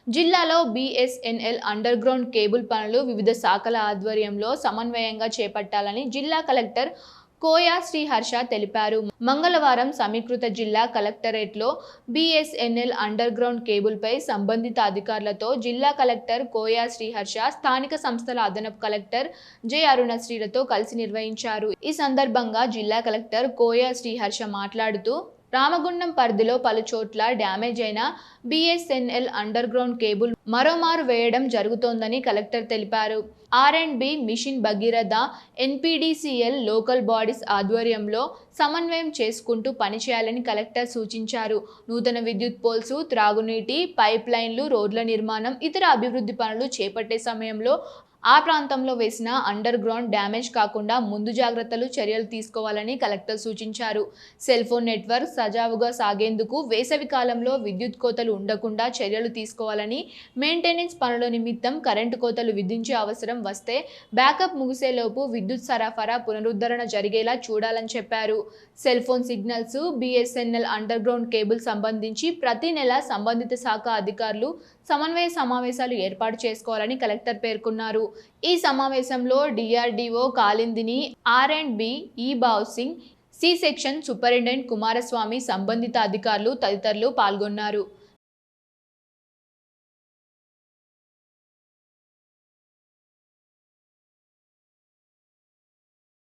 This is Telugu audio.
జిల్లాలో బీఎస్ఎన్ఎల్ అండర్ గ్రౌండ్ కేబుల్ పనులు వివిధ శాఖల ఆధ్వర్యంలో సమన్వయంగా చేపట్టాలని జిల్లా కలెక్టర్ కోయా శ్రీహర్ష తెలిపారు. మంగళవారం సమీకృత జిల్లా కలెక్టరేట్లో బీఎస్ఎన్ఎల్ అండర్ గ్రౌండ్ కేబుల్పై సంబంధిత అధికారులతో జిల్లా కలెక్టర్ కోయా శ్రీహర్ష, స్థానిక సంస్థల అదనపు కలెక్టర్ జె అరుణశ్రీలతో కలిసి నిర్వహించారు. ఈ సందర్భంగా జిల్లా కలెక్టర్ కోయా శ్రీహర్ష మాట్లాడుతూ, రామగుండం పరిధిలో పలు చోట్ల డ్యామేజ్ అయిన బీఎస్ఎన్ఎల్ అండర్ గ్రౌండ్ కేబుల్ మరోమారు వేయడం జరుగుతోందని కలెక్టర్ తెలిపారు. R and B mission Bhagiratha, NPDCL local bodies ఆధ్వర్యంలో సమన్వయం చేసుకుంటూ పనిచేయాలని కలెక్టర్ సూచించారు. నూతన విద్యుత్ పోల్స్, త్రాగునీటి పైప్ లైన్లు, రోడ్ల నిర్మాణం, ఇతర అభివృద్ధి పనులు చేపట్టే సమయంలో ఆ ప్రాంతంలో వేసిన అండర్ గ్రౌండ్ డ్యామేజ్ కాకుండా ముందు జాగ్రత్తలు చర్యలు తీసుకోవాలని కలెక్టర్ సూచించారు. సెల్ ఫోన్ నెట్వర్క్ సజావుగా సాగేందుకు వేసవి కాలంలో విద్యుత్ కోతలు ఉండకుండా చర్యలు తీసుకోవాలని, మెయింటెనెన్స్ పనుల నిమిత్తం కరెంటు కోతలు విధించే అవసరం వస్తే బ్యాకప్ ముగిసేలోపు విద్యుత్ సరఫరా పునరుద్ధరణ జరిగేలా చూడాలని చెప్పారు. Cell phone signals, BSNL under ground cable సంబంధించి ప్రతి నెల సంబంధిత శాఖ అధికారులు సమన్వయ సమావేశాలు ఏర్పాటు చేసుకోవాలని కలెక్టర్ పేర్కొన్నారు. ఈ సమావేశంలో డిఆర్డీఓ కాలిందిని, ఆర్&బి ఈ బావ్ Singh, C section superintendent Kumaraswamy, సంబంధిత అధికారులు తదితరులు పాల్గొన్నారు.